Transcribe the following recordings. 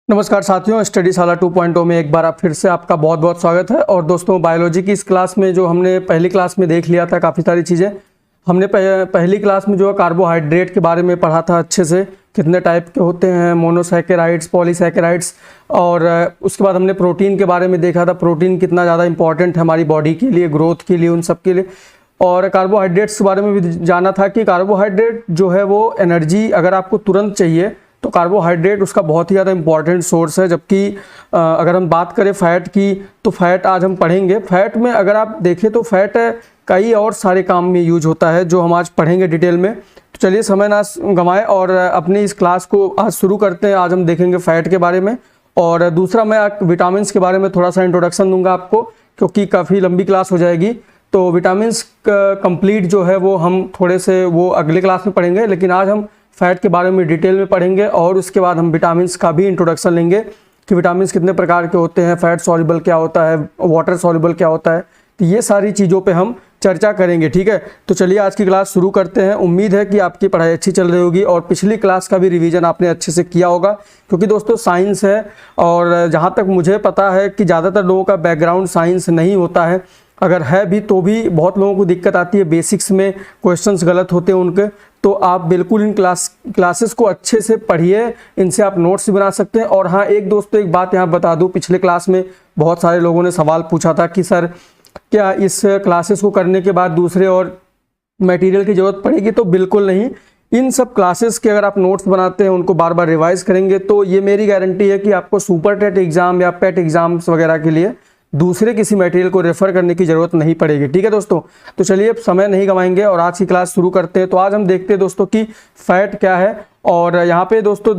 नमस्कार साथियों, स्टडीशाला 2.0 में एक बार आप फिर से आपका बहुत बहुत स्वागत है। और दोस्तों, बायोलॉजी की इस क्लास में जो हमने पहली क्लास में देख लिया था काफ़ी सारी चीज़ें। हमने पहली क्लास में जो है कार्बोहाइड्रेट के बारे में पढ़ा था अच्छे से, कितने टाइप के होते हैं, मोनोसैकेराइड्स, पॉलीसैकेराइड्स। और उसके बाद हमने प्रोटीन के बारे में देखा था, प्रोटीन कितना ज़्यादा इंपॉर्टेंट है हमारी बॉडी के लिए, ग्रोथ के लिए, उन सब के लिए। और कार्बोहाइड्रेट्स के बारे में भी जाना था कि कार्बोहाइड्रेट जो है वो एनर्जी अगर आपको तुरंत चाहिए तो कार्बोहाइड्रेट उसका बहुत ही ज़्यादा इंपॉर्टेंट सोर्स है। जबकि अगर हम बात करें फ़ैट की तो फ़ैट आज हम पढ़ेंगे। फ़ैट में अगर आप देखें तो फ़ैट कई और सारे काम में यूज होता है जो हम आज पढ़ेंगे डिटेल में। तो चलिए समय ना गंवाएं और अपनी इस क्लास को आज शुरू करते हैं। आज हम देखेंगे फ़ैट के बारे में, और दूसरा मैं विटामिन के बारे में थोड़ा सा इंट्रोडक्शन दूंगा आपको, क्योंकि काफ़ी लंबी क्लास हो जाएगी। तो विटामिन कंप्लीट जो है वो हम थोड़े से वो अगले क्लास में पढ़ेंगे, लेकिन आज हम फ़ैट के बारे में डिटेल में पढ़ेंगे। और उसके बाद हम विटामिन्स का भी इंट्रोडक्शन लेंगे कि विटामिन्स कितने प्रकार के होते हैं, फैट सॉल्युबल क्या होता है, वाटर सॉल्युबल क्या होता है। तो ये सारी चीज़ों पे हम चर्चा करेंगे, ठीक है। तो चलिए आज की क्लास शुरू करते हैं। उम्मीद है कि आपकी पढ़ाई अच्छी चल रही होगी और पिछली क्लास का भी रिवीजन आपने अच्छे से किया होगा, क्योंकि दोस्तों साइंस है और जहाँ तक मुझे पता है कि ज़्यादातर लोगों का बैकग्राउंड साइंस नहीं होता है। अगर है भी तो भी बहुत लोगों को दिक्कत आती है, बेसिक्स में क्वेश्चंस गलत होते हैं उनके। तो आप बिल्कुल इन क्लासेस को अच्छे से पढ़िए, इनसे आप नोट्स भी बना सकते हैं। और हाँ, एक दोस्तों एक बात यहाँ बता दूँ, पिछले क्लास में बहुत सारे लोगों ने सवाल पूछा था कि सर क्या इस क्लासेस को करने के बाद दूसरे और मटेरियल की ज़रूरत पड़ेगी? तो बिल्कुल नहीं। इन सब क्लासेस के अगर आप नोट्स बनाते हैं, उनको बार बार रिवाइज करेंगे, तो ये मेरी गारंटी है कि आपको सुपर टेट एग्ज़ाम या पेट एग्ज़ाम्स वगैरह के लिए दूसरे किसी मटेरियल को रेफ़र करने की ज़रूरत नहीं पड़ेगी, ठीक है दोस्तों। तो चलिए अब समय नहीं गंवाएंगे और आज की क्लास शुरू करते हैं। तो आज हम देखते हैं दोस्तों कि फ़ैट क्या है। और यहाँ पे दोस्तों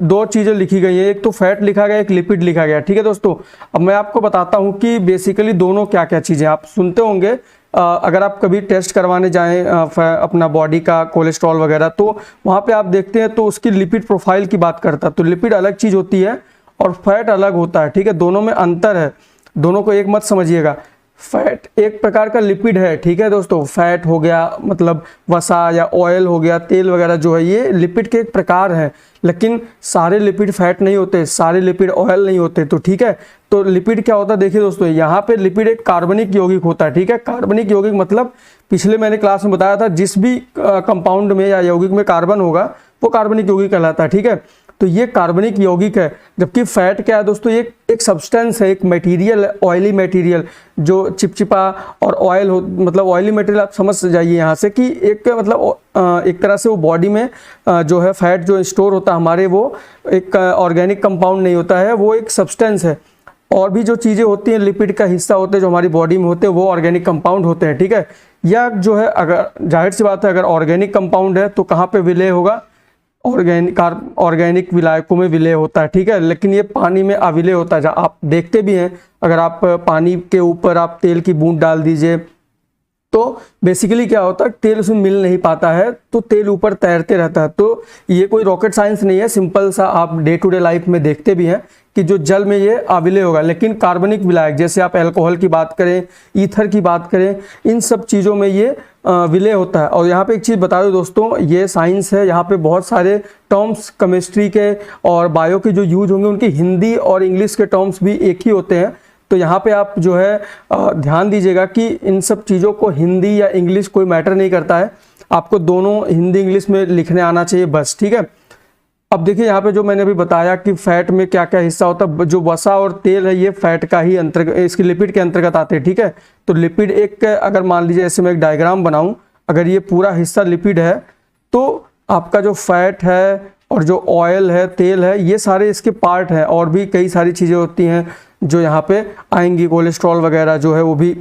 दो चीज़ें लिखी गई हैं, एक तो फैट लिखा गया, एक लिपिड लिखा गया, ठीक है दोस्तों। अब मैं आपको बताता हूँ कि बेसिकली दोनों क्या क्या चीज़ें आप सुनते होंगे। अगर आप कभी टेस्ट करवाने जाएं अपना बॉडी का कोलेस्ट्रॉल वगैरह, तो वहाँ पे आप देखते हैं तो उसकी लिपिड प्रोफाइल की बात करता है। तो लिपिड अलग चीज़ होती है और फैट अलग होता है, ठीक है। दोनों में अंतर है, दोनों को एक मत समझिएगा। फैट एक प्रकार का लिपिड है, ठीक है दोस्तों। फैट हो गया मतलब वसा या ऑयल हो गया, तेल वगैरह जो है, ये लिपिड के एक प्रकार है। लेकिन सारे लिपिड फैट नहीं होते, सारे लिपिड ऑयल नहीं होते, तो ठीक है। तो लिपिड क्या होता है देखिए दोस्तों, यहाँ पे लिपिड एक कार्बनिक यौगिक होता है, ठीक है। कार्बनिक यौगिक मतलब पिछले मैंने क्लास में बताया था, जिस भी कंपाउंड में या यौगिक में कार्बन होगा वो कार्बनिक यौगिक कहलाता है, ठीक है। तो ये कार्बनिक यौगिक है। जबकि फैट क्या है दोस्तों, ये एक सब्सटेंस है, एक मटेरियल है, ऑयली मटेरियल जो चिपचिपा और ऑयल हो, मतलब ऑयली मटेरियल आप समझ जाइए यहाँ से कि एक मतलब एक तरह से वो बॉडी में जो है फैट जो स्टोर होता है हमारे, वो एक ऑर्गेनिक कंपाउंड नहीं होता है, वो एक सब्सटेंस है। और भी जो चीज़ें होती हैं लिपिड का हिस्सा होते हैं जो हमारी बॉडी में होते हैं, वो ऑर्गेनिक कंपाउंड होते हैं, ठीक है। या जो है अगर जाहिर सी बात है, अगर ऑर्गेनिक कंपाउंड है तो कहाँ पर विलय होगा? ऑर्गेनिक विलायकों में विलय होता है, ठीक है। लेकिन ये पानी में अविलय होता है। आप देखते भी हैं, अगर आप पानी के ऊपर आप तेल की बूंद डाल दीजिए तो बेसिकली क्या होता है, तेल उसमें मिल नहीं पाता है, तो तेल ऊपर तैरते रहता है। तो ये कोई रॉकेट साइंस नहीं है, सिंपल सा आप डे टू डे लाइफ में देखते भी हैं कि जो जल में ये अविलय होगा। लेकिन कार्बनिक विलायक, जैसे आप अल्कोहल की बात करें, ईथर की बात करें, इन सब चीज़ों में ये विलय होता है। और यहाँ पे एक चीज़ बता दो दोस्तों, ये साइंस है, यहाँ पे बहुत सारे टर्म्स केमिस्ट्री के और बायो के जो यूज होंगे, उनकी हिंदी और इंग्लिश के टर्म्स भी एक ही होते हैं। तो यहाँ पे आप जो है ध्यान दीजिएगा कि इन सब चीज़ों को हिंदी या इंग्लिश कोई मैटर नहीं करता है, आपको दोनों हिंदी इंग्लिश में लिखने आना चाहिए बस, ठीक है। अब देखिए यहाँ पे जो मैंने अभी बताया कि फैट में क्या क्या हिस्सा होता है, जो वसा और तेल है ये फैट का ही अंतर्गत, इसकी लिपिड के अंतर्गत आते हैं, ठीक है। तो लिपिड एक, अगर मान लीजिए ऐसे मैं एक डायग्राम बनाऊं, अगर ये पूरा हिस्सा लिपिड है तो आपका जो फैट है और जो ऑयल है, तेल है, ये सारे इसके पार्ट हैं। और भी कई सारी चीज़ें होती हैं जो यहाँ पे आएंगी, कोलेस्ट्रॉल वगैरह जो है वो भी,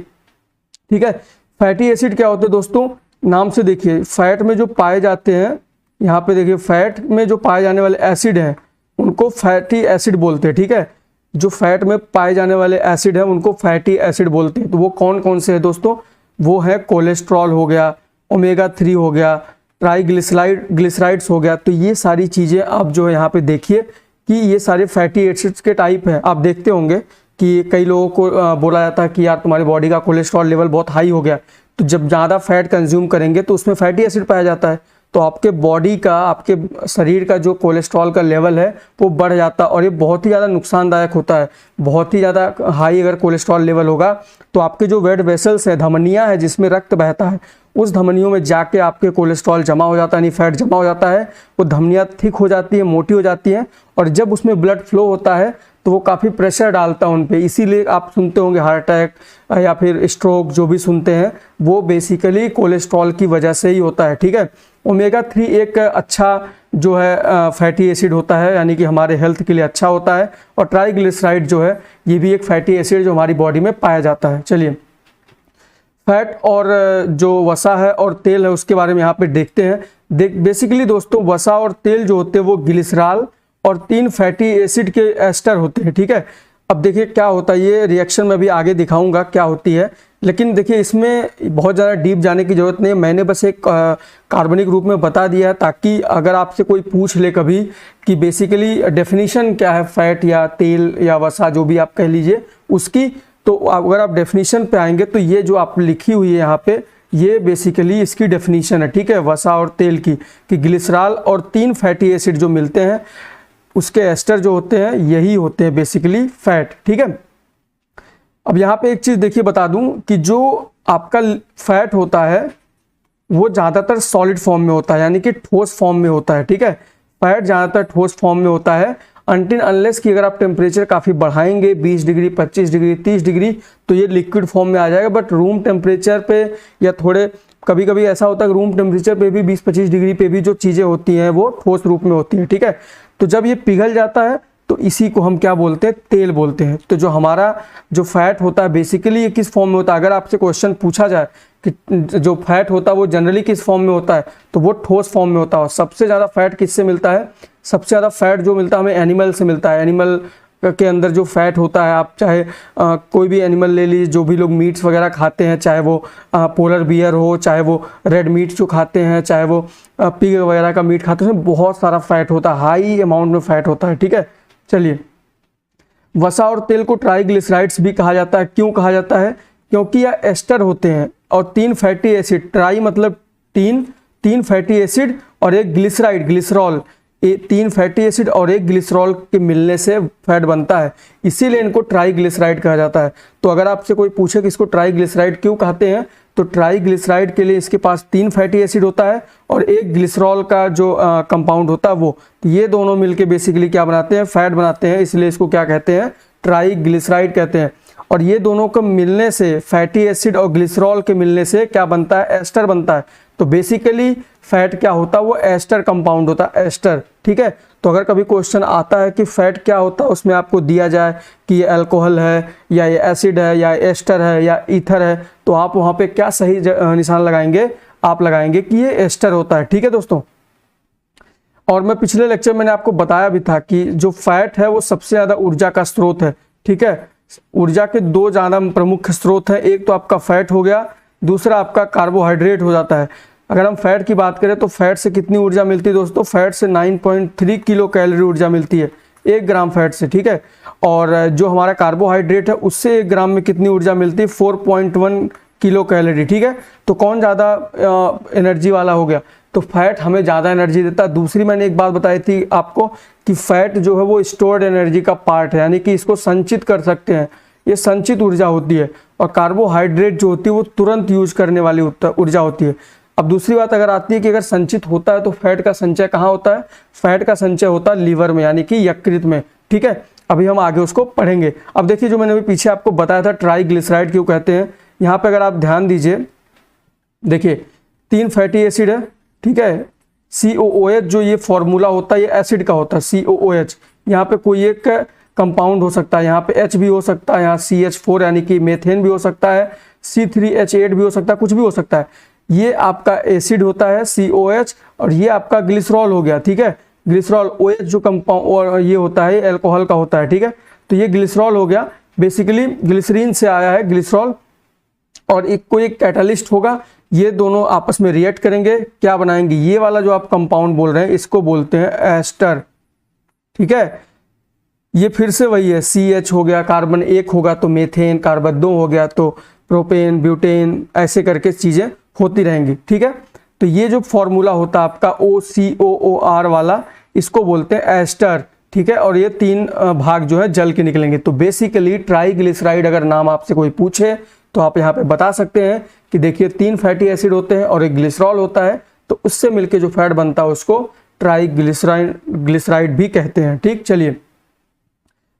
ठीक है। फैटी एसिड क्या होते हैं दोस्तों, नाम से देखिए, फैट में जो पाए जाते हैं, यहाँ पे देखिए फैट में जो पाए जाने वाले एसिड हैं उनको फैटी एसिड बोलते हैं, ठीक है। जो फैट में पाए जाने वाले एसिड हैं उनको फैटी एसिड बोलते हैं। तो वो कौन कौन से हैं दोस्तों? वो है कोलेस्ट्रॉल हो गया, ओमेगा 3 हो गया, ट्राइग्लिसराइड्स हो गया। तो ये सारी चीज़ें आप जो है यहाँ पे देखिए कि ये सारे फैटी एसिड्स के टाइप हैं। आप देखते होंगे कि कई लोगों को बोला जाता है कि यार तुम्हारी बॉडी का कोलेस्ट्रॉल लेवल बहुत हाई हो गया, तो जब ज़्यादा फैट कंज्यूम करेंगे तो उसमें फैटी एसिड पाया जाता है। तो आपके बॉडी का, आपके शरीर का जो कोलेस्ट्रॉल का लेवल है वो बढ़ जाता है और ये बहुत ही ज़्यादा नुकसानदायक होता है। बहुत ही ज़्यादा हाई अगर कोलेस्ट्रॉल लेवल होगा तो आपके जो ब्लड वेसल्स है, धमनियाँ है जिसमें रक्त बहता है, उस धमनियों में जाके आपके कोलेस्ट्रॉल जमा हो जाता है, यानी फैट जमा हो जाता है। वो धमनियाँ थिक हो जाती है, मोटी हो जाती हैं और जब उसमें ब्लड फ्लो होता है तो वो काफ़ी प्रेशर डालता है उन पे। इसीलिए आप सुनते होंगे हार्ट अटैक या फिर स्ट्रोक, जो भी सुनते हैं वो बेसिकली कोलेस्ट्रॉल की वजह से ही होता है। ठीक है, ओमेगा 3 एक अच्छा जो है फैटी एसिड होता है, यानी कि हमारे हेल्थ के लिए अच्छा होता है। और ट्राइग्लिसराइड जो है ये भी एक फैटी एसिड जो हमारी बॉडी में पाया जाता है। चलिए, फैट और जो वसा है और तेल है उसके बारे में यहाँ पे देखते हैं। बेसिकली दोस्तों, वसा और तेल जो होते हैं वो ग्लिसरॉल और 3 फैटी एसिड के एस्टर होते हैं। ठीक है, अब देखिए क्या होता है, ये रिएक्शन में भी आगे दिखाऊंगा क्या होती है, लेकिन देखिए इसमें बहुत ज़्यादा डीप जाने की ज़रूरत नहीं है। मैंने बस एक कार्बनिक रूप में बता दिया है ताकि अगर आपसे कोई पूछ ले कभी कि बेसिकली डेफिनेशन क्या है फैट या तेल या वसा, जो भी आप कह लीजिए उसकी, तो अगर आप डेफिनेशन पे आएंगे तो ये जो आप लिखी हुई है यहाँ पे, ये बेसिकली इसकी डेफिनेशन है। ठीक है, वसा और तेल की, कि ग्लिसरॉल और 3 फैटी एसिड जो मिलते हैं उसके एस्टर जो होते हैं यही होते हैं बेसिकली फैट। ठीक है, अब यहाँ पे एक चीज़ देखिए बता दूं कि जो आपका फैट होता है वो ज़्यादातर सॉलिड फॉर्म में होता है, यानी कि ठोस फॉर्म में होता है। ठीक है, फैट ज़्यादातर ठोस फॉर्म में होता है अनटिल अनलेस कि अगर आप टेम्परेचर काफ़ी बढ़ाएंगे 20 डिग्री, 25 डिग्री, 30 डिग्री, तो ये लिक्विड फॉर्म में आ जाएगा। बट रूम टेम्परेचर पे या थोड़े कभी कभी ऐसा होता है कि रूम टेम्परेचर पे भी 20-25 डिग्री पे भी जो चीज़ें होती हैं वो ठोस रूप में होती हैं। ठीक है, तो जब ये पिघल जाता है तो इसी को हम क्या बोलते हैं, तेल बोलते हैं। तो जो हमारा जो फैट होता है बेसिकली ये किस फॉर्म में होता है, अगर आपसे क्वेश्चन पूछा जाए कि जो फैट होता है वो जनरली किस फॉर्म में होता है, तो वो ठोस फॉर्म में होता है। सबसे ज़्यादा फैट किससे मिलता है, सबसे ज़्यादा फैट जो मिलता है हमें एनिमल से मिलता है। एनिमल के अंदर जो फैट होता है, आप चाहे कोई भी एनिमल ले लीजिए, जो भी लोग मीट्स वगैरह खाते हैं, चाहे वो पोलर बियर हो, चाहे वो रेड मीट जो खाते हैं, चाहे वो पिग वगैरह का मीट खाते हैं, उसमें बहुत सारा फैट होता है, हाई अमाउंट में फैट होता है। ठीक है, चलिए, वसा और तेल को ट्राइग्लिसराइड्स भी कहा जाता है। क्यों कहा जाता है, क्योंकि यह एस्टर होते हैं और 3 फैटी एसिड, ट्राई मतलब 3 फैटी एसिड और एक ग्लिसराइड, ग्लिसरॉल, 3 फैटी एसिड और एक ग्लिसरॉल के मिलने से फैट बनता है, इसीलिए इनको ट्राइग्लिसराइड कहा जाता है। तो अगर आपसे कोई पूछे कि इसको ट्राइग्लिसराइड क्यों कहते हैं, तो ट्राइग्लिसराइड के लिए इसके पास 3 फैटी एसिड होता है और एक ग्लिसरॉल का जो कंपाउंड होता है वो, तो ये दोनों मिलके बेसिकली क्या बनाते हैं, फैट बनाते हैं, इसलिए इसको क्या कहते हैं, ट्राइग्लिसराइड कहते हैं। और ये दोनों को मिलने से, फैटी एसिड और ग्लिसरॉल के मिलने से क्या बनता है, एस्टर बनता है। तो बेसिकली फैट क्या होता है, वो एस्टर कंपाउंड होता है, एस्टर। ठीक है, तो अगर कभी क्वेश्चन आता है कि फैट क्या होता है, उसमें आपको दिया जाए कि ये अल्कोहल है या ये एसिड है या एस्टर है या ईथर है, तो आप वहाँ पे क्या सही निशान लगाएंगे, आप लगाएंगे कि ये एस्टर होता है। ठीक है दोस्तों, और मैं पिछले लेक्चर मैंने आपको बताया भी था कि जो फैट है वो सबसे ज़्यादा ऊर्जा का स्रोत है। ठीक है, ऊर्जा के 2 ज़्यादा प्रमुख स्रोत हैं, एक तो आपका फैट हो गया, दूसरा आपका कार्बोहाइड्रेट हो जाता है। अगर हम फैट की बात करें तो फैट से कितनी ऊर्जा मिलती है दोस्तों, फैट से 9.3 किलो कैलोरी ऊर्जा मिलती है 1 ग्राम फैट से। ठीक है, और जो हमारा कार्बोहाइड्रेट है उससे 1 ग्राम में कितनी ऊर्जा मिलती है, 4.1 किलो कैलोरी। ठीक है, तो कौन ज़्यादा एनर्जी वाला हो गया, तो फैट हमें ज़्यादा एनर्जी देता है। दूसरी मैंने एक बात बताई थी आपको कि फैट जो है वो स्टोर्ड एनर्जी का पार्ट है, यानी कि इसको संचित कर सकते हैं, ये संचित ऊर्जा होती है। और कार्बोहाइड्रेट जो होती है वो तुरंत यूज करने वाली ऊर्जा होती है। अब दूसरी बात अगर आती है कि अगर संचित होता है तो फैट का संचय कहाँ होता है, फैट का संचय होता है लीवर में, यानी कि यकृत में। ठीक है, अभी हम आगे उसको पढ़ेंगे। अब देखिए जो मैंने अभी पीछे आपको बताया था ट्राइग्लिसराइड क्यों कहते हैं, यहाँ पे अगर आप ध्यान दीजिए, देखिए 3 फैटी एसिड है। ठीक है, COOH जो ये फॉर्मूला होता है ये एसिड का होता है, COOH। यहाँ पे कोई एक कंपाउंड हो सकता है, यहाँ पे H भी हो सकता है, यहाँ CH4 यानी कि मेथेन भी हो सकता है, C3H8 भी हो सकता है, कुछ भी हो सकता है। ये आपका एसिड होता है COH और ये आपका ग्लिसरॉल हो गया। ठीक है, ग्लिसरॉल OH जो कंपाउंड और ये होता है अल्कोहल का होता है। ठीक है, तो ये ग्लिसरॉल हो गया, बेसिकली ग्लिसरीन से आया है ग्लिसरॉल, और एक कोई एक कैटालिस्ट होगा, ये दोनों आपस में रिएक्ट करेंगे, क्या बनाएंगे, ये वाला जो आप कंपाउंड बोल रहे हैं इसको बोलते हैं एस्टर। ठीक है, ये फिर से वही है, CH हो गया, कार्बन 1 होगा तो मेथेन, कार्बन 2 हो गया तो प्रोपेन, ब्यूटेन, ऐसे करके चीज़ें होती रहेंगी। ठीक है, तो ये जो फॉर्मूला होता है आपका OCOOR वाला, इसको बोलते हैं एस्टर, ठीक है। और ये 3 भाग जो है जल के निकलेंगे। तो बेसिकली ट्राइग्लिसराइड अगर नाम आपसे कोई पूछे तो आप यहाँ पे बता सकते हैं कि देखिए 3 फैटी एसिड होते हैं और एक ग्लिसरॉल होता है, तो उससे मिलके जो फैट बनता है उसको ट्राइग्लिसराइड भी कहते हैं, ठीक। चलिए,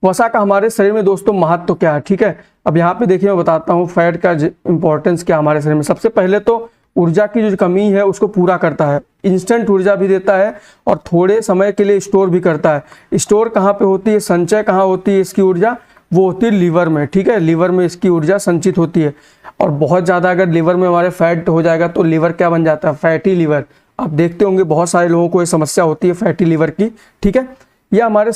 वसा का हमारे शरीर में दोस्तों महत्व क्या है, ठीक है। अब यहाँ पे देखिए मैं बताता हूँ फैट का इंपॉर्टेंस क्या हमारे शरीर में। सबसे पहले तो ऊर्जा की जो कमी है उसको पूरा करता है, इंस्टेंट ऊर्जा भी देता है और थोड़े समय के लिए स्टोर भी करता है। स्टोर कहाँ पे होती है, संचय कहाँ होती है इसकी ऊर्जा, वो होती है लीवर में, ठीक है। लीवर में इसकी ऊर्जा संचित होती है। और बहुत ज़्यादा अगर लीवर में हमारे फैट हो जाएगा तो लीवर क्या बन जाता है, फैटी लीवर। आप देखते होंगे बहुत सारे लोगों को ये समस्या होती है फैटी लीवर की, ठीक है। यह हमारे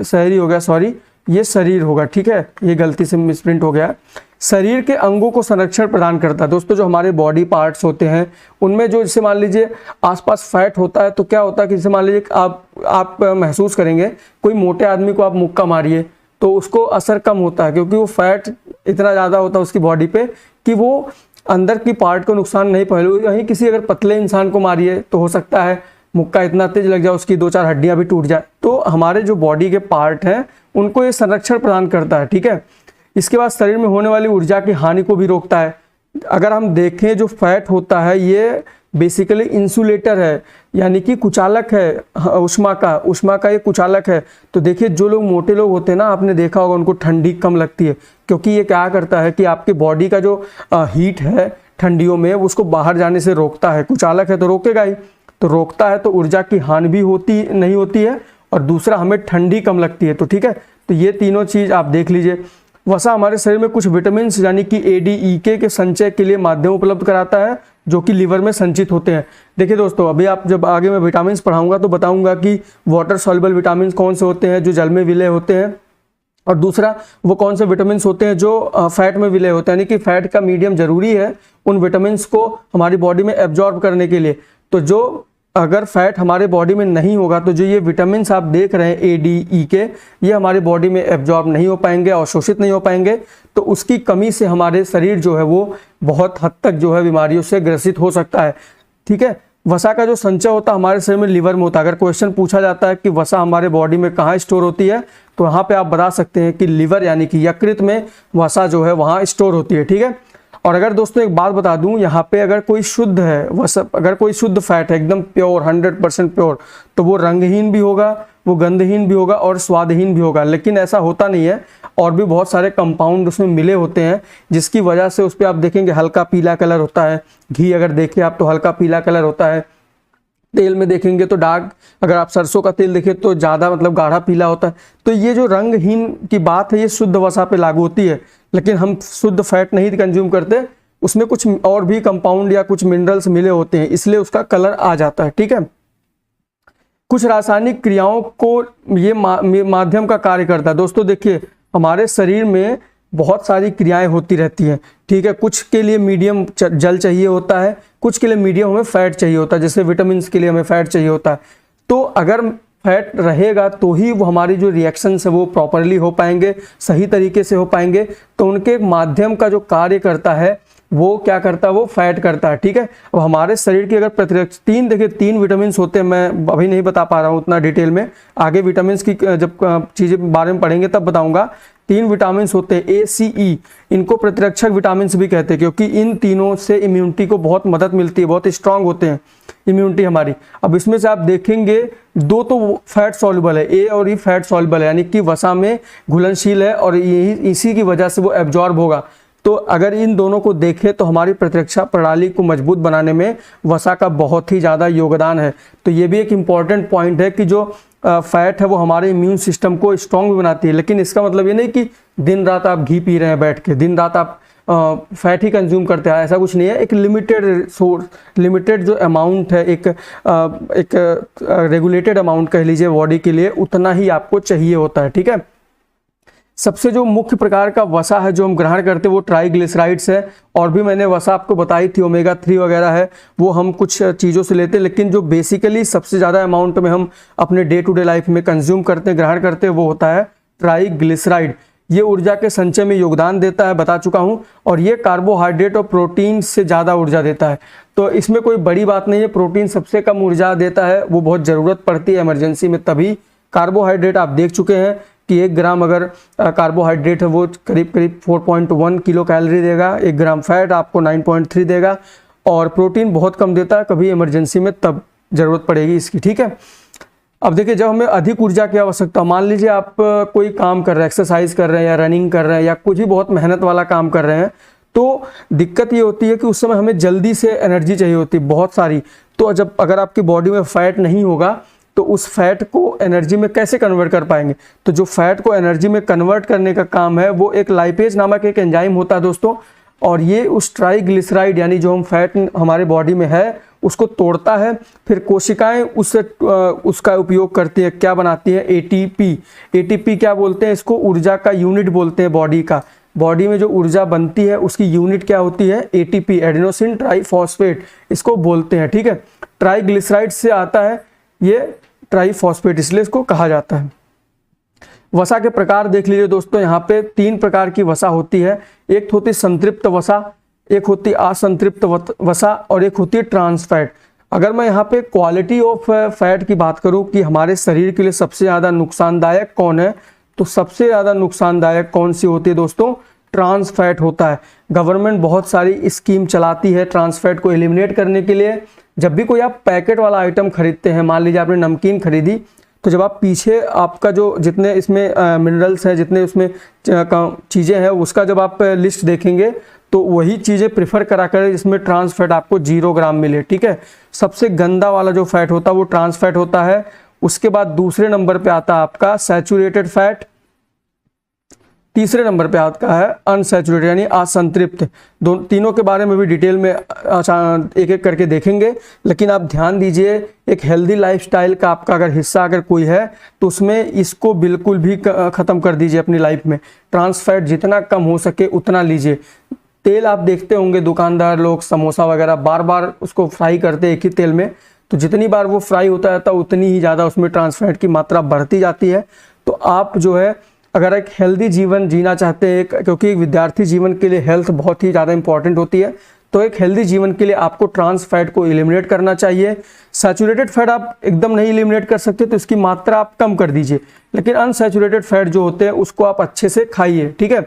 शहरी हो गया, सॉरी, ये शरीर होगा, ठीक है, ये गलती से मिसप्रिंट हो गया। शरीर के अंगों को संरक्षण प्रदान करता है दोस्तों। जो हमारे बॉडी पार्ट्स होते हैं उनमें जो, जैसे मान लीजिए आसपास फैट होता है तो क्या होता है कि जैसे मान लीजिए आप महसूस करेंगे कोई मोटे आदमी को आप मुक्का मारिए तो उसको असर कम होता है, क्योंकि वो फैट इतना ज़्यादा होता है उसकी बॉडी पे कि वो अंदर की पार्ट को नुकसान नहीं पहुंचे। वहीं किसी अगर पतले इंसान को मारिए तो हो सकता है मुक्का इतना तेज लग जाए उसकी 2-4 हड्डियां भी टूट जाए। तो हमारे जो बॉडी के पार्ट हैं उनको ये संरक्षण प्रदान करता है, ठीक है। इसके बाद शरीर में होने वाली ऊर्जा की हानि को भी रोकता है। अगर हम देखें जो फैट होता है ये बेसिकली इंसुलेटर है, यानी कि कुचालक है उष्मा का ये कुचालक है। तो देखिए जो लोग मोटे लोग होते हैं ना, आपने देखा होगा उनको ठंडी कम लगती है, क्योंकि ये क्या करता है कि आपके बॉडी का जो हीट है ठंडियों में उसको बाहर जाने से रोकता है। कुचालक है तो रोकेगा ही, तो रोकता है तो ऊर्जा की हानि भी नहीं होती है और दूसरा हमें ठंडी कम लगती है। तो ठीक है, तो ये तीनों चीज़ आप देख लीजिए। वसा हमारे शरीर में कुछ विटामिन यानी कि ADEK के संचय के लिए माध्यम उपलब्ध कराता है जो कि लीवर में संचित होते हैं। देखिए दोस्तों, अभी आप जब आगे मैं विटामिन पढ़ाऊंगा तो बताऊंगा कि वाटर सॉल्युबल विटामिन कौन से होते हैं जो जल में विलय होते हैं, और दूसरा वो कौन से विटामिन होते हैं जो फैट में विलय होते हैं, यानी कि फैट का मीडियम जरूरी है उन विटामिन को हमारी बॉडी में एब्जॉर्ब करने के लिए। तो जो अगर फैट हमारे बॉडी में नहीं होगा तो जो ये विटामिन आप देख रहे हैं ADEK, ये हमारे बॉडी में एब्जॉर्ब नहीं हो पाएंगे, अवशोषित नहीं हो पाएंगे। तो उसकी कमी से हमारे शरीर जो है वो बहुत हद तक जो है बीमारियों से ग्रसित हो सकता है, ठीक है। वसा का जो संचय होता है हमारे शरीर में लीवर में होता है। अगर क्वेश्चन पूछा जाता है कि वसा हमारे बॉडी में कहाँ स्टोर होती है, तो यहाँ पे आप बता सकते हैं कि लीवर यानी कि यकृत में वसा जो है वहाँ स्टोर होती है, ठीक है। और अगर दोस्तों एक बात बता दूं, यहाँ पे अगर कोई शुद्ध है वसा, अगर कोई शुद्ध फैट है एकदम प्योर 100% प्योर, तो वो रंगहीन भी होगा, वो गंधहीन भी होगा और स्वादहीन भी होगा। लेकिन ऐसा होता नहीं है, और भी बहुत सारे कंपाउंड उसमें मिले होते हैं जिसकी वजह से उस पर आप देखेंगे हल्का पीला कलर होता है। घी अगर देखें आप तो हल्का पीला कलर होता है, तेल में देखेंगे तो डार्क, अगर आप सरसों का तेल देखें तो ज़्यादा मतलब गाढ़ा पीला होता है। तो ये जो रंगहीन की बात है ये शुद्ध वसा पे लागू होती है, लेकिन हम शुद्ध फैट नहीं कंज्यूम करते, उसमें कुछ और भी कंपाउंड या कुछ मिनरल्स मिले होते हैं, इसलिए उसका कलर आ जाता है, ठीक है। कुछ रासायनिक क्रियाओं को ये माध्यम का कार्य करता है। दोस्तों देखिए, हमारे शरीर में बहुत सारी क्रियाएं होती रहती हैं, ठीक है। कुछ के लिए मीडियम जल चाहिए होता है, कुछ के लिए मीडियम हमें फैट चाहिए होता है, जैसे विटामिन के लिए हमें फैट चाहिए होता है। तो अगर फैट रहेगा तो ही वो हमारी जो रिएक्शंस है वो प्रॉपरली हो पाएंगे, सही तरीके से हो पाएंगे। तो उनके माध्यम का जो कार्य करता है वो क्या करता है, वो फैट करता है, ठीक है। अब हमारे शरीर की अगर प्रतिरक्षा देखिए 3 विटामिन होते हैं, मैं अभी नहीं बता पा रहा हूँ उतना डिटेल में, आगे विटामिन की जब चीज़ें बारे में पढ़ेंगे तब बताऊंगा। 3 विटामिन होते हैं ACE, इनको प्रतिरक्षक विटामिन भी कहते हैं, क्योंकि इन तीनों से इम्यूनिटी को बहुत मदद मिलती है, बहुत स्ट्रांग होते हैं इम्यूनिटी हमारी। अब इसमें से आप देखेंगे 2 तो फैट सॉल्युबल है, A और E फैट सॉल्युबल है, यानी कि वसा में घुलनशील है और यही इसी की वजह से वो एब्जॉर्ब होगा। तो अगर इन दोनों को देखें तो हमारी प्रतिरक्षा प्रणाली को मजबूत बनाने में वसा का बहुत ही ज़्यादा योगदान है। तो ये भी एक इम्पॉर्टेंट पॉइंट है कि जो फैट है वो हमारे इम्यून सिस्टम को स्ट्रॉन्ग भी बनाती है। लेकिन इसका मतलब ये नहीं कि दिन रात आप घी पी रहे हैं बैठ के, दिन रात आप फैट ही कंज्यूम करते हैं, ऐसा कुछ नहीं है। एक लिमिटेड सोर्स, लिमिटेड जो अमाउंट है, एक रेगुलेटेड अमाउंट कह लीजिए बॉडी के लिए, उतना ही आपको चाहिए होता है, ठीक है। सबसे जो मुख्य प्रकार का वसा है जो हम ग्रहण करते हैं वो ट्राइग्लिसराइड्स है, और भी मैंने वसा आपको बताई थी, ओमेगा 3 वगैरह है, वो हम कुछ चीज़ों से लेते हैं। लेकिन जो बेसिकली सबसे ज़्यादा अमाउंट में हम अपने डे टू डे लाइफ में कंज्यूम करते हैं, ग्रहण करते हैं, वो होता है ट्राइग्लिसराइड। ये ऊर्जा के संचय में योगदान देता है, बता चुका हूँ। और ये कार्बोहाइड्रेट और प्रोटीन से ज़्यादा ऊर्जा देता है। तो इसमें कोई बड़ी बात नहीं है, प्रोटीन सबसे कम ऊर्जा देता है, वो बहुत ज़रूरत पड़ती है इमरजेंसी में तभी। कार्बोहाइड्रेट आप देख चुके हैं कि 1 ग्राम अगर कार्बोहाइड्रेट है वो करीब 4.1 किलो कैलोरी देगा, 1 ग्राम फैट आपको 9.3 देगा। और प्रोटीन बहुत कम देता है, कभी इमरजेंसी में तब ज़रूरत पड़ेगी इसकी, ठीक है। अब देखिए, जब हमें अधिक ऊर्जा की आवश्यकता, मान लीजिए आप कोई काम कर रहे हैं, एक्सरसाइज कर रहे हैं या रनिंग कर रहे हैं या कुछ भी बहुत मेहनत वाला काम कर रहे हैं, तो दिक्कत ये होती है कि उस समय हमें जल्दी से एनर्जी चाहिए होती है बहुत सारी। तो जब अगर आपकी बॉडी में फैट नहीं होगा तो उस फैट को एनर्जी में कैसे कन्वर्ट कर पाएंगे? तो जो फैट को एनर्जी में कन्वर्ट करने का काम है वो एक लाइपेज नामक एक एंजाइम होता है दोस्तों। और ये उस ट्राइग्लिसराइड यानी जो हम फैट हमारे बॉडी में है उसको तोड़ता है, फिर कोशिकाएं उससे उसका उपयोग करती है, क्या बनाती है? एटीपी। एटीपी क्या बोलते हैं इसको? ऊर्जा का यूनिट बोलते हैं बॉडी का। बॉडी में जो ऊर्जा बनती है उसकी यूनिट क्या होती है? एटीपी, एडेनोसिन ट्राइफॉस्फेट इसको बोलते हैं, ठीक है। ट्राइग्लिसराइड से आता है ये ट्राइफॉस्फेट, इसलिए इसको कहा जाता है। वसा के प्रकार देख लीजिए दोस्तों, यहाँ पे 3 प्रकार की वसा होती है। एक होती संतृप्त वसा, एक होती असंतृप्त वसा और एक होती है ट्रांस फैट। अगर मैं यहाँ पे क्वालिटी ऑफ फैट की बात करूँ कि हमारे शरीर के लिए सबसे ज़्यादा नुकसानदायक कौन है, तो सबसे ज़्यादा नुकसानदायक कौन सी होती है दोस्तों? ट्रांस फैट होता है। गवर्नमेंट बहुत सारी स्कीम चलाती है ट्रांस फैट को एलिमिनेट करने के लिए। जब भी कोई आप पैकेट वाला आइटम खरीदते हैं, मान लीजिए आपने नमकीन खरीदी, तो जब आप पीछे आपका जो जितने इसमें मिनरल्स हैं, जितने उसमें चीज़ें हैं, उसका जब आप लिस्ट देखेंगे तो वही चीज़ें प्रेफर करा करें जिसमें ट्रांस फैट आपको 0 ग्राम मिले, ठीक है। सबसे गंदा वाला जो फैट होता है वो ट्रांस फैट होता है। उसके बाद दूसरे नंबर पे आता है आपका सैचुरेटेड फैट, तीसरे नंबर पे आता है अनसैचुरेटेड यानी असंतृप्त। तीनों के बारे में भी डिटेल में एक एक करके देखेंगे, लेकिन आप ध्यान दीजिए, एक हेल्दी लाइफस्टाइल का आपका अगर हिस्सा अगर कोई है तो उसमें इसको बिल्कुल भी ख़त्म कर दीजिए अपनी लाइफ में। ट्रांस फैट जितना कम हो सके उतना लीजिए। तेल आप देखते होंगे दुकानदार लोग समोसा वगैरह बार बार उसको फ्राई करते हैं एक ही तेल में, तो जितनी बार वो फ्राई होता है उतनी ही ज़्यादा उसमें ट्रांस फैट की मात्रा बढ़ती जाती है। तो आप जो है अगर एक हेल्दी जीवन जीना चाहते हैं, क्योंकि एक विद्यार्थी जीवन के लिए हेल्थ बहुत ही ज़्यादा इंपॉर्टेंट होती है, तो एक हेल्दी जीवन के लिए आपको ट्रांस फैट को एलिमिनेट करना चाहिए। सैचुरेटेड फैट आप एकदम नहीं एलिमिनेट कर सकते तो इसकी मात्रा आप कम कर दीजिए, लेकिन अनसैचुरेटेड फैट जो होते हैं उसको आप अच्छे से खाइए, ठीक है।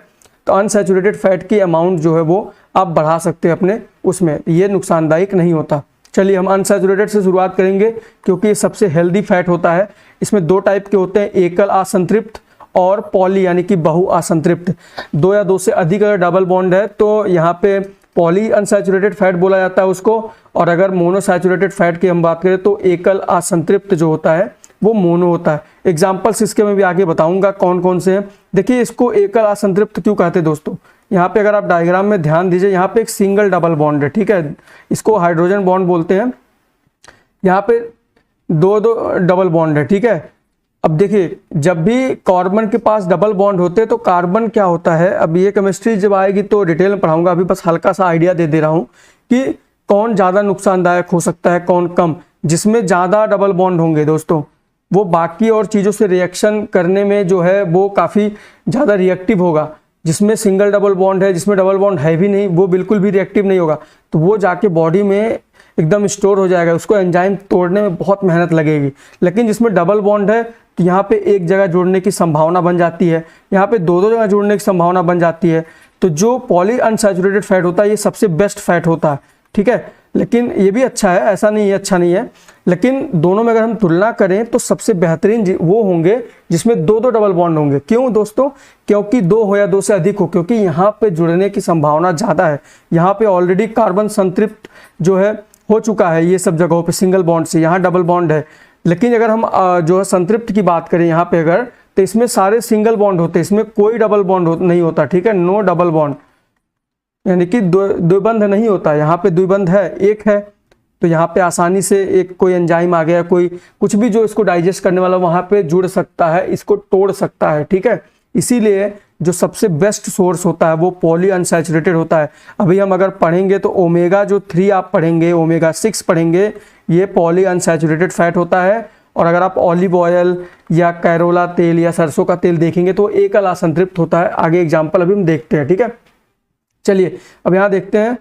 तो अनसैचुरेटेड फैट की अमाउंट जो है वो आप बढ़ा सकते हैं अपने उसमें, ये नुकसानदायक नहीं होता। चलिए हम अनसैचुरेटेड से शुरुआत करेंगे क्योंकि ये सबसे हेल्दी फैट होता है। इसमें 2 टाइप के होते हैं, एकल असंतृप्त और पॉली यानी कि बहु असंतृप्त। 2 या 2 से अधिक अगर डबल बॉन्ड है तो यहाँ पे पॉली अनसैचुरेटेड फैट बोला जाता है उसको, और अगर मोनोसैचुरेटेड फैट की हम बात करें तो एकल असंतृप्त जो होता है वो मोनो होता है। एग्जाम्पल्स इसके मैं भी आगे बताऊंगा कौन कौन से हैं। देखिए इसको एकल असंतृप्त क्यों कहते हैं दोस्तों, यहाँ पे अगर आप डायग्राम में ध्यान दीजिए, यहाँ पे एक सिंगल डबल बॉन्ड है, ठीक है, इसको हाइड्रोजन बॉन्ड बोलते हैं। यहाँ पे 2 डबल बॉन्ड है, ठीक है। अब देखिए जब भी कार्बन के पास डबल बॉन्ड होते हैं तो कार्बन क्या होता है, अब ये केमिस्ट्री जब आएगी तो डिटेल में पढ़ाऊंगा, अभी बस हल्का सा आइडिया दे रहा हूँ कि कौन ज़्यादा नुकसानदायक हो सकता है कौन कम। जिसमें ज़्यादा डबल बॉन्ड होंगे दोस्तों वो बाकी और चीज़ों से रिएक्शन करने में जो है वो काफ़ी ज़्यादा रिएक्टिव होगा। जिसमें सिंगल डबल बॉन्ड है, जिसमें डबल बॉन्ड है भी नहीं, वो बिल्कुल भी रिएक्टिव नहीं होगा, तो वो जाके बॉडी में एकदम स्टोर हो जाएगा, उसको एंजाइम तोड़ने में बहुत मेहनत लगेगी। लेकिन जिसमें डबल बॉन्ड है तो यहाँ पे एक जगह जुड़ने की संभावना बन जाती है, यहाँ पे 2 जगह जुड़ने की संभावना बन जाती है। तो जो पॉली अनसैचुरेटेड फैट होता है ये सबसे बेस्ट फैट होता है, ठीक है। लेकिन ये भी अच्छा है, ऐसा नहीं है अच्छा नहीं है, लेकिन दोनों में अगर हम तुलना करें तो सबसे बेहतरीन वो होंगे जिसमें 2 डबल बॉन्ड होंगे। क्यों दोस्तों? क्योंकि 2 हो या 2 से अधिक हो, क्योंकि यहाँ पे जुड़ने की संभावना ज़्यादा है। यहाँ पे ऑलरेडी कार्बन संतृप्त जो है हो चुका है ये सब जगहों पे सिंगल बॉन्ड से, यहाँ डबल बॉन्ड है। लेकिन अगर हम जो है संतृप्त की बात करें यहाँ पे अगर, तो इसमें सारे सिंगल बॉन्ड होते हैं, इसमें कोई डबल बॉन्ड नहीं होता, ठीक है, नो डबल बॉन्ड, यानी कि द्विबंध नहीं होता। यहाँ पे द्विबंध है, एक है, तो यहाँ पे आसानी से एक कोई एंजाइम आ गया, कोई कुछ भी जो इसको डाइजेस्ट करने वाला वहाँ पे जुड़ सकता है, इसको तोड़ सकता है, ठीक है। इसीलिए जो सबसे बेस्ट सोर्स होता है वो पॉली अनसैचुरेटेड होता है। अभी हम अगर पढ़ेंगे तो ओमेगा जो 3 आप पढ़ेंगे, ओमेगा 6 पढ़ेंगे, ये पॉली अनसैचुरेटेड फैट होता है। और अगर आप ऑलिव ऑयल या कैरोला तेल या सरसों का तेल देखेंगे तो एकल असंतृप्त होता है। आगे एग्जाम्पल अभी हम देखते हैं, ठीक है। चलिए अब यहाँ देखते हैं।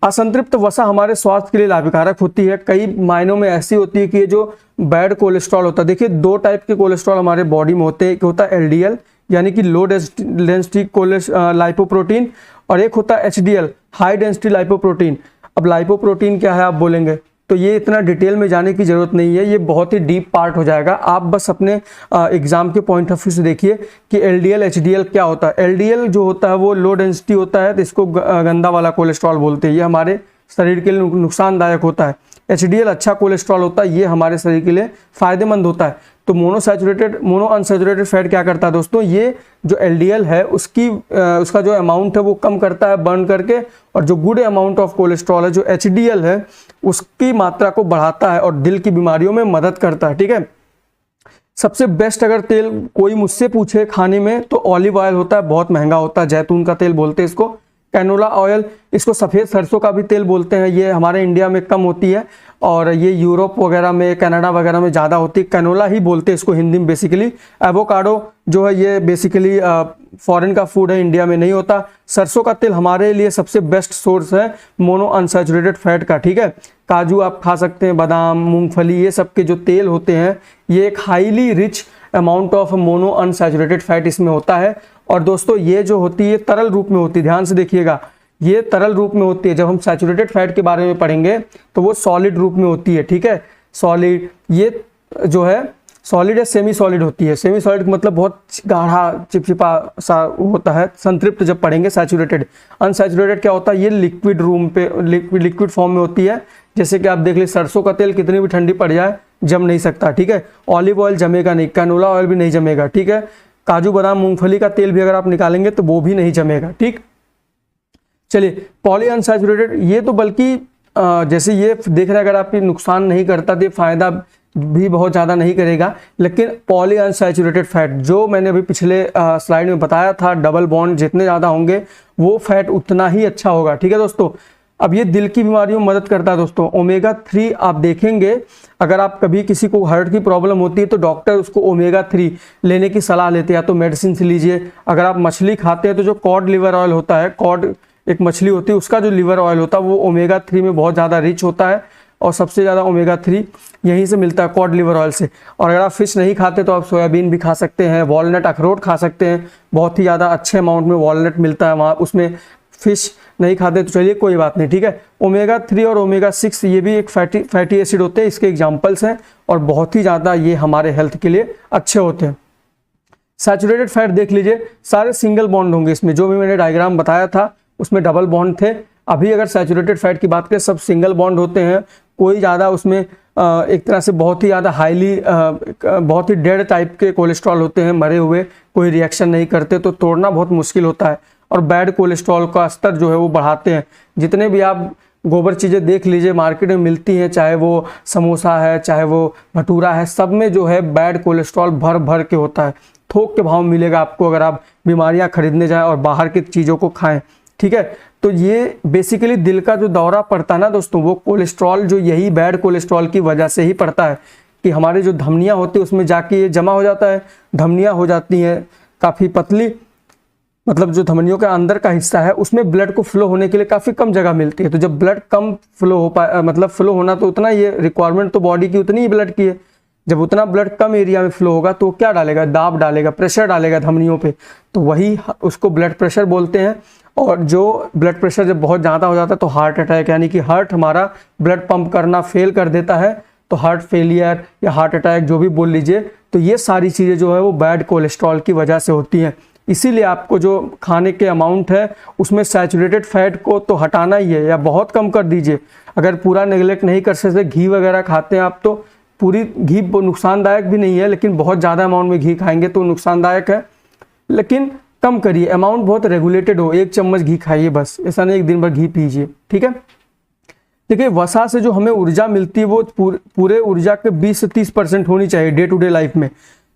असंतृप्त वसा हमारे स्वास्थ्य के लिए लाभकारक होती है, कई मायनों में ऐसी होती है कि ये जो बैड कोलेस्ट्रॉल होता है, देखिए दो टाइप के कोलेस्ट्रॉल हमारे बॉडी में होते हैं, एक होता है एलडीएल यानी कि लो डेंसिटी लाइपोप्रोटीन, और एक होता है एचडीएल हाई डेंसिटी लाइपोप्रोटीन। अब लाइपोप्रोटीन क्या है आप बोलेंगे, तो ये इतना डिटेल में जाने की जरूरत नहीं है, ये बहुत ही डीप पार्ट हो जाएगा। आप बस अपने एग्जाम के पॉइंट ऑफ व्यू से देखिए कि एलडीएल एचडीएल क्या होता है। एलडीएल जो होता है वो लो डेंसिटी होता है, तो इसको गंदा वाला कोलेस्ट्रॉल बोलते हैं, ये हमारे शरीर के लिए नुकसानदायक होता है। एचडीएल अच्छा कोलेस्ट्रॉल होता है, ये हमारे शरीर के लिए फायदेमंद होता है। तो मोनो अनसैचुरेटेड फैट क्या करता है दोस्तों, ये जो एलडीएल है उसका जो अमाउंट है वो कम करता है बर्न करके, और जो गुड अमाउंट ऑफ कोलेस्ट्रॉल है जो एचडीएल है उसकी मात्रा को बढ़ाता है और दिल की बीमारियों में मदद करता है, ठीक है। सबसे बेस्ट अगर तेल कोई मुझसे पूछे खाने में तो ऑलिव ऑयल होता है, बहुत महंगा होता है, जैतून का तेल बोलते हैं इसको। कैनोला ऑयल, इसको सफ़ेद सरसों का भी तेल बोलते हैं, ये हमारे इंडिया में कम होती है और ये यूरोप वगैरह में कनाडा वगैरह में ज़्यादा होती है, कैनोला ही बोलते हैं इसको हिंदी में बेसिकली। एवोकाडो जो है ये बेसिकली फॉरेन का फूड है, इंडिया में नहीं होता। सरसों का तेल हमारे लिए सबसे बेस्ट सोर्स है मोनो अनसैचुरेटेड फैट का, ठीक है। काजू आप खा सकते हैं, बादाम, मूंगफली, ये सब के जो तेल होते हैं ये एक highly rich amount of mono unsaturated fat इसमें होता है। और दोस्तों ये जो होती है तरल रूप में होती है, ध्यान से देखिएगा, ये तरल रूप में होती है। जब हम सैचुरेटेड फैट के बारे में पढ़ेंगे तो वो सॉलिड रूप में होती है, ठीक है। सॉलिड, ये जो है सॉलिड या सेमी सॉलिड होती है। सेमी सॉलिड मतलब बहुत गाढ़ा चिपचिपा सा होता है। संतृप्त जब पढ़ेंगे सैचुरेटेड। अनसैचुरेटेड क्या होता है, ये लिक्विड रूम पे लिक्विड फॉर्म में होती है। जैसे कि आप देख लीजिए सरसों का तेल कितनी भी ठंडी पड़ जाए जम नहीं सकता, ठीक है। ऑलिव ऑयल जमेगा नहीं, कैनोला ऑयल भी नहीं जमेगा, ठीक है। काजू बादाम मूंगफली का तेल भी अगर आप निकालेंगे तो वो भी नहीं जमेगा, ठीक। चलिए पॉली अनसैचुरेटेड, ये तो बल्कि जैसे ये देख रहे हैं अगर आपकी नुकसान नहीं करता तो फायदा भी बहुत ज़्यादा नहीं करेगा। लेकिन पॉली अनसैचुरेटेड फैट जो मैंने अभी पिछले स्लाइड में बताया था, डबल बॉन्ड जितने ज़्यादा होंगे वो फैट उतना ही अच्छा होगा, ठीक है दोस्तों। अब ये दिल की बीमारियों में मदद करता है दोस्तों। ओमेगा 3 आप देखेंगे, अगर आप कभी किसी को हार्ट की प्रॉब्लम होती है तो डॉक्टर उसको ओमेगा 3 लेने की सलाह लेते हैं, या तो मेडिसिन से लीजिए। अगर आप मछली खाते हैं तो जो कॉड लिवर ऑयल होता है, कॉड एक मछली होती है, उसका जो लिवर ऑयल होता है वो ओमेगा 3 में बहुत ज़्यादा रिच होता है, और सबसे ज़्यादा ओमेगा 3 यहीं से मिलता है, कॉड लिवर ऑयल से। और अगर आप फिश नहीं खाते तो आप सोयाबीन भी खा सकते हैं, वॉलनट अखरोट खा सकते हैं, बहुत ही ज़्यादा अच्छे अमाउंट में वॉलनट मिलता है वहाँ, उसमें फिश नहीं खाते तो चलिए कोई बात नहीं, ठीक है। ओमेगा 3 और ओमेगा 6 ये भी एक फैटी एसिड होते हैं, इसके एग्जाम्पल्स हैं, और बहुत ही ज़्यादा ये हमारे हेल्थ के लिए अच्छे होते हैं। सैचुरेटेड फैट देख लीजिए, सारे सिंगल बॉन्ड होंगे इसमें, जो भी मैंने डायग्राम बताया था उसमें डबल बॉन्ड थे। अभी अगर सैचुरेटेड फैट की बात करें सब सिंगल बॉन्ड होते हैं, कोई ज़्यादा उसमें एक तरह से बहुत ही ज़्यादा बहुत ही डेड टाइप के कोलेस्ट्रॉल होते हैं, मरे हुए, कोई रिएक्शन नहीं करते, तो तोड़ना बहुत मुश्किल होता है। और बैड कोलेस्ट्रॉल का स्तर जो है वो बढ़ाते हैं। जितने भी आप गोबर चीज़ें देख लीजिए मार्केट में मिलती हैं, चाहे वो समोसा है चाहे वो भटूरा है, सब में जो है बैड कोलेस्ट्रॉल भर भर के होता है। थोक के भाव मिलेगा आपको अगर आप बीमारियां खरीदने जाएं और बाहर की चीज़ों को खाएं, ठीक है। तो ये बेसिकली दिल का जो दौरा पड़ता है ना दोस्तों, वो कोलेस्ट्रॉल जो यही बैड कोलेस्ट्रॉल की वजह से ही पड़ता है, कि हमारे जो धमनियाँ होती है उसमें जाके ये जमा हो जाता है। धमनियाँ हो जाती हैं काफ़ी पतली, मतलब जो धमनियों के अंदर का हिस्सा है उसमें ब्लड को फ्लो होने के लिए काफ़ी कम जगह मिलती है। तो जब ब्लड कम फ्लो हो पाए, मतलब फ्लो होना तो उतना ये रिक्वायरमेंट तो बॉडी की उतनी ही ब्लड की है। जब उतना ब्लड कम एरिया में फ्लो होगा तो क्या डालेगा, दाब डालेगा, प्रेशर डालेगा धमनियों पे, तो वही उसको ब्लड प्रेशर बोलते हैं। और जो ब्लड प्रेशर जब बहुत ज़्यादा हो जाता है तो हार्ट अटैक, यानी कि हार्ट हमारा ब्लड पंप करना फेल कर देता है, तो हार्ट फेलियर या हार्ट अटैक जो भी बोल लीजिए, तो ये सारी चीज़ें जो है वो बैड कोलेस्ट्रॉल की वजह से होती हैं। इसीलिए आपको जो खाने के अमाउंट है उसमें सैचुरेटेड फैट को तो हटाना ही है या बहुत कम कर दीजिए। अगर पूरा नेगलेक्ट नहीं कर सकते, घी वगैरह खाते हैं आप, तो पूरी घी नुकसानदायक भी नहीं है, लेकिन बहुत ज़्यादा अमाउंट में घी खाएंगे तो नुकसानदायक है, लेकिन कम करिए, अमाउंट बहुत रेगुलेटेड हो। 1 चम्मच घी खाइए बस, ऐसा नहीं एक दिन भर घी पीजिए, ठीक है। देखिए वसा से जो हमें ऊर्जा मिलती है वो पूरे ऊर्जा के 20 से 30% होनी चाहिए डे टू डे लाइफ में,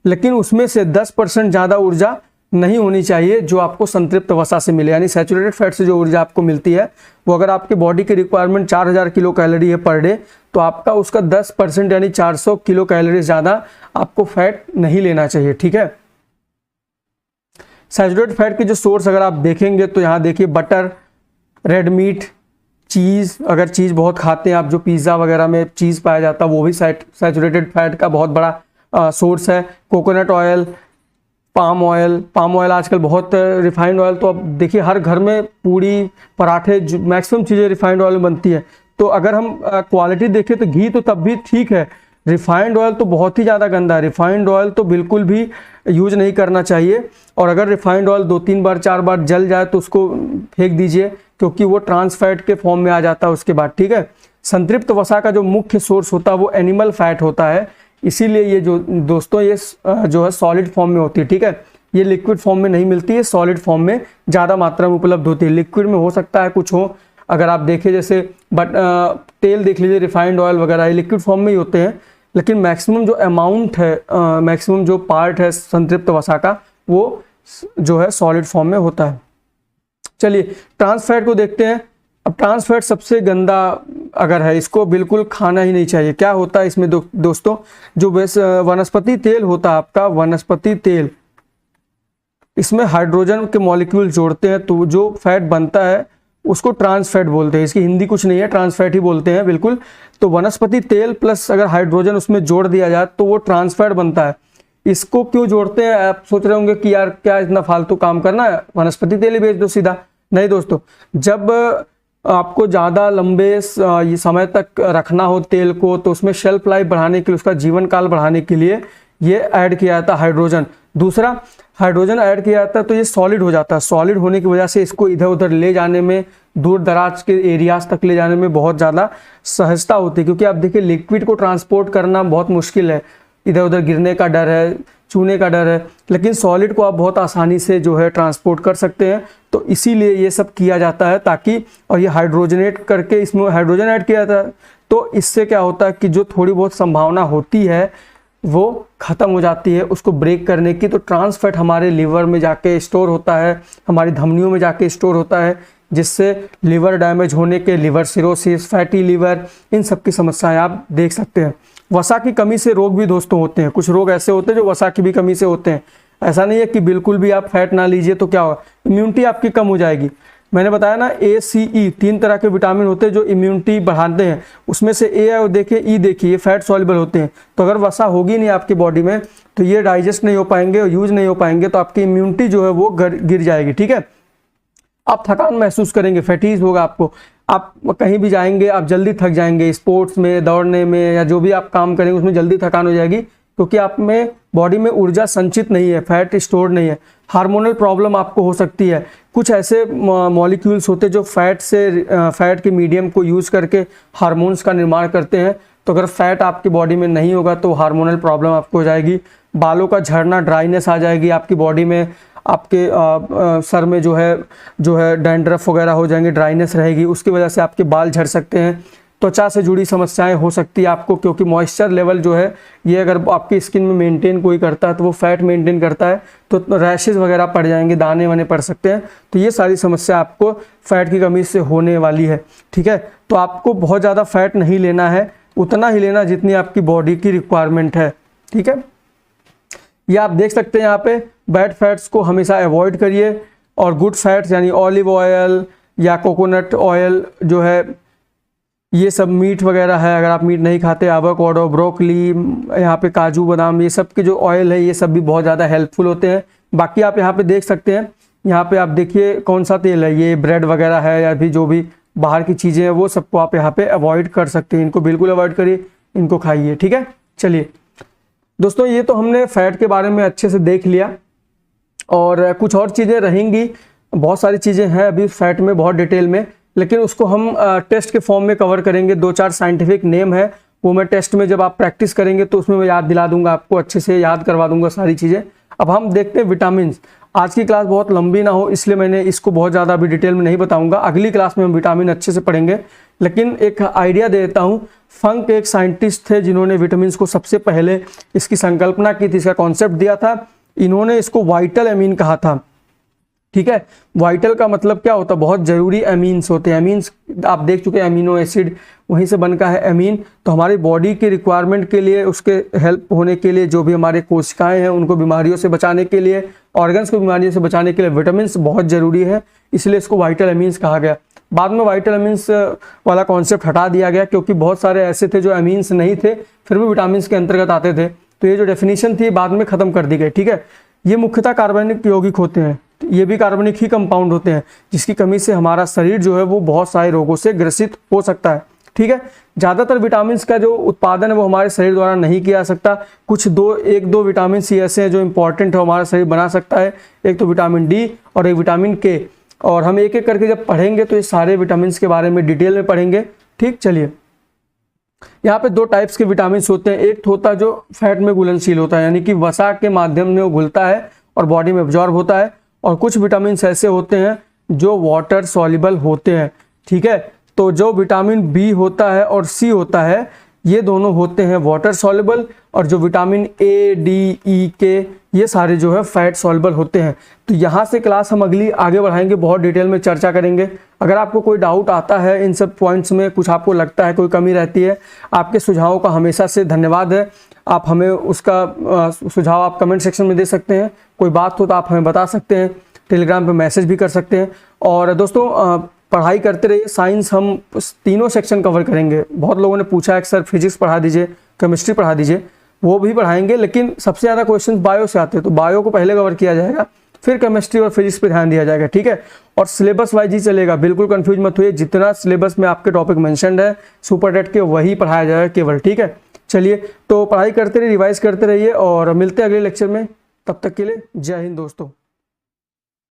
लेकिन उसमें से 10% ज़्यादा ऊर्जा नहीं होनी चाहिए जो आपको संतृप्त वसा से मिले, यानी सैचुरेटेड फैट से जो ऊर्जा आपको मिलती है वो अगर आपकी बॉडी की रिक्वायरमेंट 4000 किलो कैलोरी है पर डे, तो आपका उसका 10% यानी 400 किलो कैलोरी ज़्यादा आपको फैट नहीं लेना चाहिए। ठीक है, सैचुरेटेड फैट के जो सोर्स अगर आप देखेंगे तो यहाँ देखिए बटर, रेड मीट, चीज़, अगर चीज़ बहुत खाते हैं आप, जो पिज़्ज़ा वगैरह में चीज़ पाया जाता है वो भी सैचुरेटेड फैट का बहुत बड़ा सोर्स है। कोकोनट ऑयल, पाम ऑयल आजकल बहुत, रिफाइंड ऑयल तो अब देखिए हर घर में पूड़ी पराठे मैक्सिमम चीज़ें रिफाइंड ऑयल में बनती है। तो अगर हम क्वालिटी देखें तो घी तो तब भी ठीक है, रिफाइंड ऑयल तो बहुत ही ज़्यादा गंदा है। रिफाइंड ऑयल तो बिल्कुल भी यूज नहीं करना चाहिए, और अगर रिफाइंड ऑयल 2-3 बार 4 बार जल जाए तो उसको फेंक दीजिए, क्योंकि वो ट्रांस फैट के फॉर्म में आ जाता है उसके बाद। ठीक है, संतृप्त वसा का जो मुख्य सोर्स होता है वो एनिमल फैट होता है, इसीलिए ये जो दोस्तों ये जो है सॉलिड फॉर्म में होती है। ठीक है, ये लिक्विड फॉर्म में नहीं मिलती है, सॉलिड फॉर्म में ज़्यादा मात्रा में उपलब्ध होती है। लिक्विड में हो सकता है कुछ हो, अगर आप देखें जैसे तेल देख लीजिए, रिफाइंड ऑयल वगैरह ये लिक्विड फॉर्म में ही होते हैं, लेकिन मैक्सिमम जो अमाउंट है, मैक्सिमम जो पार्ट है संतृप्त वसा का वो जो है सॉलिड फॉर्म में होता है। चलिए ट्रांस फैट को देखते हैं। अब ट्रांस फैट सबसे गंदा अगर है, इसको बिल्कुल खाना ही नहीं चाहिए। क्या होता है इसमें दोस्तों, जो वनस्पति तेल होता है आपका, वनस्पति तेल, इसमें हाइड्रोजन के मॉलिक्यूल जोड़ते हैं तो जो फैट बनता है उसको ट्रांस फैट बोलते हैं। इसकी हिंदी कुछ नहीं है, ट्रांस फैट ही बोलते हैं बिल्कुल। तो वनस्पति तेल प्लस अगर हाइड्रोजन उसमें जोड़ दिया जाए तो वो ट्रांस फैट बनता है। इसको क्यों जोड़ते हैं, आप सोच रहे होंगे कि यार क्या इतना फालतू काम करना है, वनस्पति तेल ही बेच दो सीधा। नहीं दोस्तों, जब आपको ज़्यादा लंबे समय तक रखना हो तेल को, तो उसमें शेल्फ लाइफ बढ़ाने के लिए, उसका जीवन काल बढ़ाने के लिए ये ऐड किया जाता है हाइड्रोजन। दूसरा, हाइड्रोजन ऐड किया जाता है तो ये सॉलिड हो जाता है। सॉलिड होने की वजह से इसको इधर उधर ले जाने में, दूर दराज के एरियाज तक ले जाने में बहुत ज़्यादा सहजता होती है, क्योंकि आप देखिए लिक्विड को ट्रांसपोर्ट करना बहुत मुश्किल है, इधर उधर गिरने का डर है, छूने का डर है, लेकिन सॉलिड को आप बहुत आसानी से जो है ट्रांसपोर्ट कर सकते हैं। तो इसीलिए ये सब किया जाता है ताकि, और ये हाइड्रोजनेट करके इसमें हाइड्रोजन ऐड किया जाता है, तो इससे क्या होता है कि जो थोड़ी बहुत संभावना होती है वो ख़त्म हो जाती है उसको ब्रेक करने की। तो ट्रांस फैट हमारे लीवर में जाके स्टोर होता है, हमारी धमनियों में जाके स्टोर होता है, जिससे लिवर डैमेज होने के, लिवर सिरोसिस, फैटी लिवर, इन सब की समस्याएं आप देख सकते हैं। वसा की कमी से रोग भी दोस्तों होते हैं, कुछ रोग ऐसे होते हैं जो वसा की भी कमी से होते हैं। ऐसा नहीं है कि बिल्कुल भी आप फैट ना लीजिए तो क्या होगा, इम्यूनिटी आपकी कम हो जाएगी। मैंने बताया ना ए, सी, ई 3 तरह के विटामिन होते हैं जो इम्यूनिटी बढ़ाते हैं, उसमें से ए और देखिए ई देखिए, ये फैट सॉल्युबल होते हैं। तो अगर वसा होगी नहीं आपकी बॉडी में तो ये डाइजेस्ट नहीं हो पाएंगे और यूज नहीं हो पाएंगे, तो आपकी इम्यूनिटी जो है वो गिर जाएगी। ठीक है, आप थकान महसूस करेंगे, फैटीज होगा आपको, आप कहीं भी जाएंगे आप जल्दी थक जाएंगे, स्पोर्ट्स में, दौड़ने में या जो भी आप काम करेंगे उसमें जल्दी थकान हो जाएगी, क्योंकि आप में बॉडी में ऊर्जा संचित नहीं है, फैट स्टोर नहीं है। हार्मोनल प्रॉब्लम आपको हो सकती है, कुछ ऐसे मॉलिक्यूल्स होते हैं जो फैट के मीडियम को यूज़ करके हार्मोन्स का निर्माण करते हैं। तो अगर फैट आपकी बॉडी में नहीं होगा तो हार्मोनल प्रॉब्लम आपको हो जाएगी, बालों का झड़ना, ड्राइनेस आ जाएगी आपकी बॉडी में, आपके सर में जो है डैंड्रफ वगैरह हो जाएंगे, ड्राइनेस रहेगी, उसकी वजह से आपके बाल झड़ सकते हैं। त्वचा से जुड़ी समस्याएं हो सकती है आपको, क्योंकि मॉइस्चर लेवल जो है ये अगर आपकी स्किन में मेंटेन कोई करता है तो वो फैट मेंटेन करता है, तो रैशेज वगैरह पड़ जाएंगे, दाने वाने पड़ सकते हैं। तो ये सारी समस्या आपको फैट की कमी से होने वाली है। ठीक है, तो आपको बहुत ज़्यादा फैट नहीं लेना है, उतना ही लेना जितनी आपकी बॉडी की रिक्वायरमेंट है। ठीक है, ये आप देख सकते हैं यहाँ पे, बैड फैट्स को हमेशा अवॉइड करिए, और गुड फैट्स यानी ऑलिव ऑयल या कोकोनट ऑयल जो है, ये सब मीट वगैरह है, अगर आप मीट नहीं खाते, एवोकाडो, ब्रोकली, यहाँ पे काजू बादाम, ये सब के जो ऑयल है ये सब भी बहुत ज़्यादा हेल्पफुल होते हैं। बाकी आप यहाँ पे देख सकते हैं, यहाँ पे आप देखिए कौन सा तेल है, ये ब्रेड वगैरह है या भी जो भी बाहर की चीज़ें हैं वो सबको आप यहाँ पे अवॉइड कर सकते हैं, इनको बिल्कुल अवॉइड करिए, इनको खाइए। ठीक है, चलिए दोस्तों, ये तो हमने फैट के बारे में अच्छे से देख लिया, और कुछ और चीज़ें रहेंगी, बहुत सारी चीज़ें हैं अभी फैट में बहुत डिटेल में, लेकिन उसको हम टेस्ट के फॉर्म में कवर करेंगे। 2-4 साइंटिफिक नेम है, वो मैं टेस्ट में जब आप प्रैक्टिस करेंगे तो उसमें मैं याद दिला दूंगा आपको, अच्छे से याद करवा दूंगा सारी चीज़ें। अब हम देखते हैं विटामिन। आज की क्लास बहुत लंबी ना हो इसलिए मैंने इसको बहुत ज़्यादा अभी डिटेल में नहीं बताऊंगा, अगली क्लास में हम विटामिन अच्छे से पढ़ेंगे। लेकिन एक आइडिया दे देता हूँ, फंक एक साइंटिस्ट थे जिन्होंने विटामिन को सबसे पहले इसकी संकल्पना की थी, इसका कॉन्सेप्ट दिया था, इन्होंने इसको वाइटल एमीन कहा था। ठीक है, वाइटल का मतलब क्या होता है, बहुत जरूरी एमीन्स होते हैं। एमीन्स आप देख चुके हैं, अमीनो एसिड वहीं से बनका है एमीन। तो हमारी बॉडी की रिक्वायरमेंट के लिए, उसके हेल्प होने के लिए, जो भी हमारे कोशिकाएं हैं उनको बीमारियों से बचाने के लिए, ऑर्गन्स को बीमारियों से बचाने के लिए विटामिन बहुत जरूरी है, इसलिए इसको वाइटल एमीन्स कहा गया। बाद में वाइटल एमीन्स वाला कॉन्सेप्ट हटा दिया गया, क्योंकि बहुत सारे ऐसे थे जो एमीन्स नहीं थे फिर भी विटामिन के अंतर्गत आते थे, तो ये जो डेफिनेशन थी बाद में खत्म कर दी गई। ठीक है, ये मुख्यतः कार्बनिक यौगिक होते हैं, ये भी कार्बनिक ही कंपाउंड होते हैं, जिसकी कमी से हमारा शरीर जो है वो बहुत सारे रोगों से ग्रसित हो सकता है। ठीक है, ज़्यादातर विटामिन का जो उत्पादन है वो हमारे शरीर द्वारा नहीं किया जा सकता। कुछ एक दो विटामिन सी ऐसे हैं जो इंपॉर्टेंट है, हमारा शरीर बना सकता है। एक तो विटामिन डी और एक विटामिन के, और हम एक एक करके जब पढ़ेंगे तो ये सारे विटामिन के बारे में डिटेल में पढ़ेंगे। ठीक, चलिए यहाँ पे दो टाइप्स के विटामिन होते हैं। एक होता है जो फैट में घुलनशील होता है, यानी कि वसा के माध्यम में वो घुलता है और बॉडी में एब्जॉर्ब होता है, और कुछ विटामिन ऐसे होते हैं जो वाटर सॉल्युबल होते हैं। ठीक है, तो जो विटामिन बी होता है और सी होता है ये दोनों होते हैं वाटर सॉल्युबल, और जो विटामिन ए डी ई के ये सारे जो है फैट सॉल्युबल होते हैं। तो यहाँ से क्लास हम अगली आगे बढ़ाएंगे, बहुत डिटेल में चर्चा करेंगे। अगर आपको कोई डाउट आता है इन सब पॉइंट्स में, कुछ आपको लगता है कोई कमी रहती है, आपके सुझावों का हमेशा से धन्यवाद है। आप हमें उसका सुझाव आप कमेंट सेक्शन में दे सकते हैं, कोई बात हो तो आप हमें बता सकते हैं, टेलीग्राम पे मैसेज भी कर सकते हैं। और दोस्तों पढ़ाई करते रहिए, साइंस हम तीनों सेक्शन कवर करेंगे। बहुत लोगों ने पूछा है कि सर फिजिक्स पढ़ा दीजिए, केमिस्ट्री पढ़ा दीजिए, वो भी पढ़ाएंगे, लेकिन सबसे ज़्यादा क्वेश्चन बायो से आते हैं, तो बायो को पहले कवर किया जाएगा, फिर केमिस्ट्री और फिजिक्स पे ध्यान दिया जाएगा। ठीक है, और सिलेबस वाइज ही चलेगा, बिल्कुल कंफ्यूज मत हुए। जितना सिलेबस में आपके टॉपिक मेंशन्ड है सुपर टेट के, वही पढ़ाया जाएगा केवल। ठीक है, चलिए तो पढ़ाई करते रहिए, रिवाइज करते रहिए, और मिलते हैं अगले लेक्चर में। तब तक के लिए जय हिंद दोस्तों।